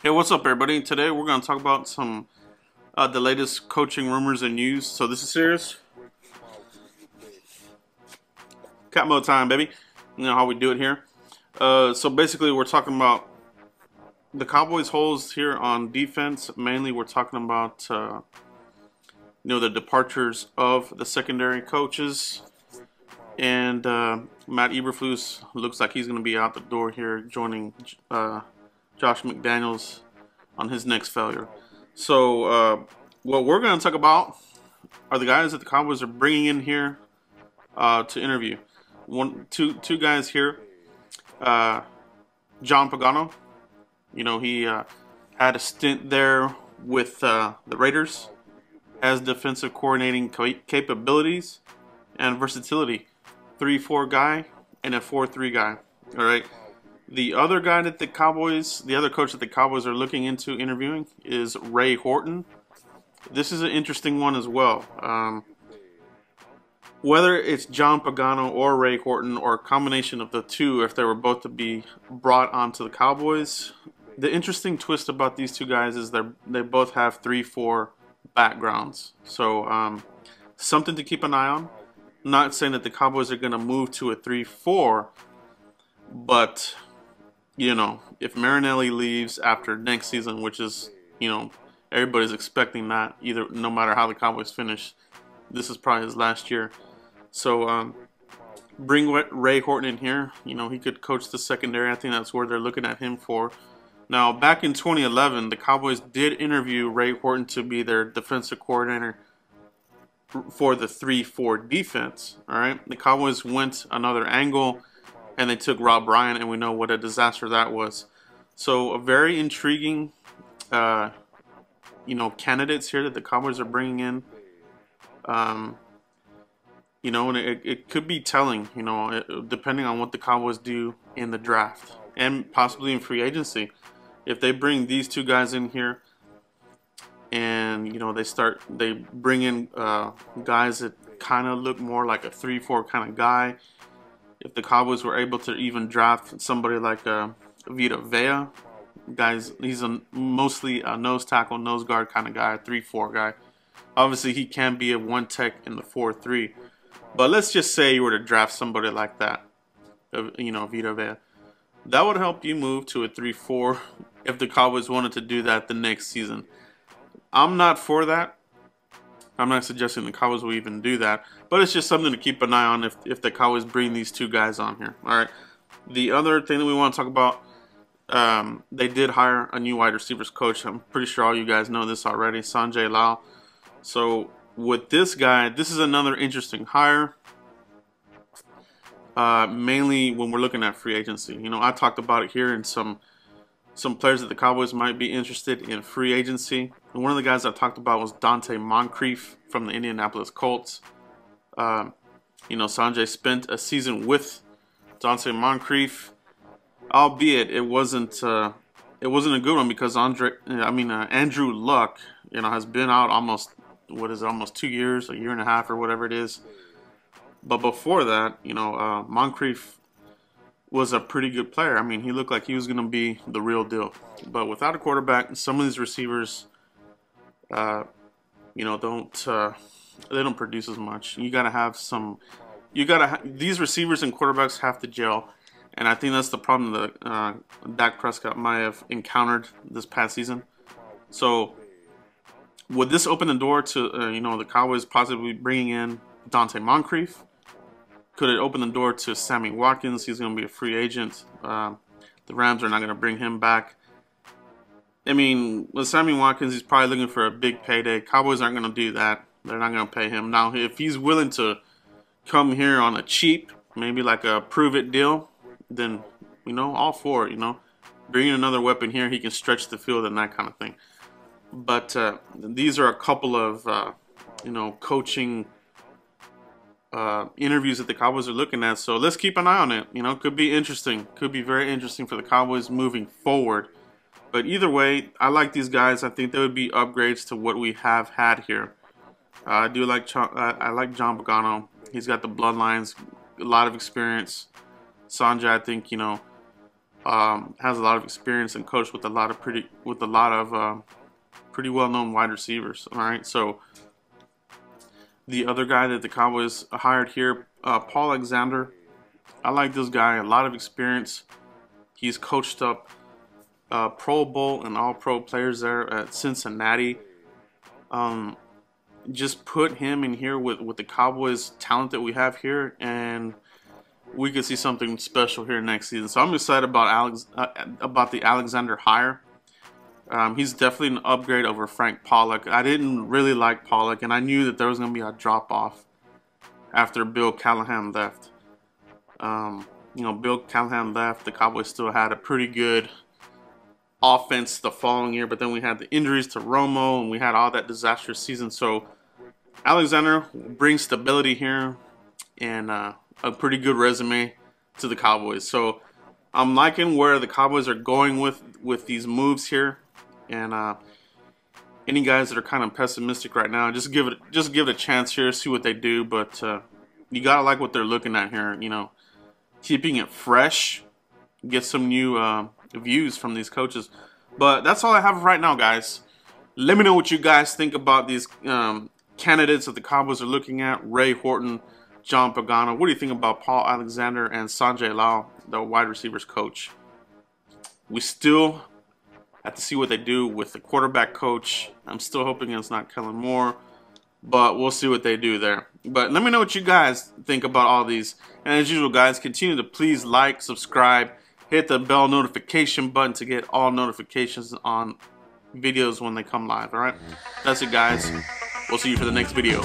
Hey, what's up, everybody? Today we're going to talk about some the latest coaching rumors and news. So this is serious. Cat mode time, baby. You know how we do it here. So basically, we're talking about the Cowboys' holes here on defense. Mainly, we're talking about the departures of the secondary coaches, and Matt Eberflus looks like he's going to be out the door here, joining Josh McDaniels on his next failure. So what we're going to talk about are the guys that the Cowboys are bringing in here to interview. Two guys here. John Pagano, he had a stint there with the Raiders, has defensive coordinating capabilities and versatility. 3-4 guy and a 4-3 guy. All right. The other guy that the other coach that the Cowboys are looking into interviewing is Ray Horton. This is an interesting one as well. Whether it's John Pagano or Ray Horton or a combination of the two, if they were both to be brought onto the Cowboys, the interesting twist about these two guys is they both have 3-4 backgrounds. So something to keep an eye on. Not saying that the Cowboys are going to move to a 3-4, but if Marinelli leaves after next season, which is, everybody's expecting that, no matter how the Cowboys finish, this is probably his last year. So bring Ray Horton in here. He could coach the secondary. I think that's where they're looking at him for. Now, back in 2011, the Cowboys did interview Ray Horton to be their defensive coordinator for the 3-4 defense. All right, the Cowboys went another angle, and they took Rob Ryan, and we know what a disaster that was. So a very intriguing, candidates here that the Cowboys are bringing in. And it could be telling, depending on what the Cowboys do in the draft and possibly in free agency. If they bring these two guys in here, and they bring in guys that kind of look more like a 3-4 kind of guy. If the Cowboys were able to even draft somebody like Vita Vea, guys, he's mostly a nose tackle, nose guard kind of guy, a 3-4 guy. Obviously, he can be a one tech in the 4-3, but let's just say you were to draft somebody like that, Vita Vea. That would help you move to a 3-4 if the Cowboys wanted to do that the next season. I'm not for that. I'm not suggesting the Cowboys will even do that, but it's just something to keep an eye on if the Cowboys bring these two guys on here. All right. The other thing that we want to talk about, they did hire a new wide receivers coach. I'm pretty sure all you guys know this already, Sanjay Lal. So with this guy, this is another interesting hire. Mainly when we're looking at free agency. I talked about it here in some players that the Cowboys might be interested in free agency. And one of the guys I talked about was Dante Moncrief from the Indianapolis Colts. Sanjay spent a season with Dante Moncrief, albeit it wasn't a good one because Andrew Luck, has been out almost 2 years, a year and a half or whatever it is. But before that, Moncrief was a pretty good player. He looked like he was going to be the real deal. But without a quarterback, some of these receivers, they don't produce as much. You got to have some. These receivers and quarterbacks have to gel, and I think that's the problem that Dak Prescott might have encountered this past season. So, would this open the door to the Cowboys possibly bringing in Dante Moncrief? Could it open the door to Sammy Watkins? He's going to be a free agent. The Rams are not going to bring him back. With Sammy Watkins, he's probably looking for a big payday. Cowboys aren't going to do that. They're not going to pay him. Now, if he's willing to come here on a cheap, maybe like a prove-it deal, then, all for it, Bringing another weapon here, he can stretch the field and that kind of thing. But these are a couple of, coaching interviews that the Cowboys are looking at. So let's keep an eye on it. Could be interesting. Could be very interesting for the Cowboys moving forward. But either way, I like these guys. I think they would be upgrades to what we have had here. I like John Pagano. He's got the bloodlines, a lot of experience. Sanjay, I think, has a lot of experience and coached with a lot of pretty well-known wide receivers. All right, so the other guy that the Cowboys hired here, Paul Alexander. I like this guy. A lot of experience. He's coached up Pro Bowl and All-Pro players there at Cincinnati. Just put him in here with the Cowboys talent that we have here, and we could see something special here next season. So I'm excited about the Alexander hire. He's definitely an upgrade over Frank Pollock. I didn't really like Pollock, and I knew that there was going to be a drop-off after Bill Callahan left. You know, Bill Callahan left. The Cowboys still had a pretty good offense the following year, but then we had the injuries to Romo, and we had all that disastrous season. So Alexander brings stability here and a pretty good resume to the Cowboys. So I'm liking where the Cowboys are going with these moves here. And any guys that are kind of pessimistic right now, just give it a chance here, see what they do. But you gotta like what they're looking at here. You know, keeping it fresh, get some new views from these coaches. But that's all I have right now, guys. Let me know what you guys think about these candidates that the Cowboys are looking at: Ray Horton, John Pagano. What do you think about Paul Alexander and Sanjay Lal, the wide receivers coach? We still have to see what they do with the quarterback coach. I'm still hoping it's not Kellen Moore, but we'll see what they do there. But let me know what you guys think about all these. And as usual, guys, continue to please like, subscribe, hit the bell notification button to get all notifications on videos when they come live. All right, that's it, guys. We'll see you for the next video.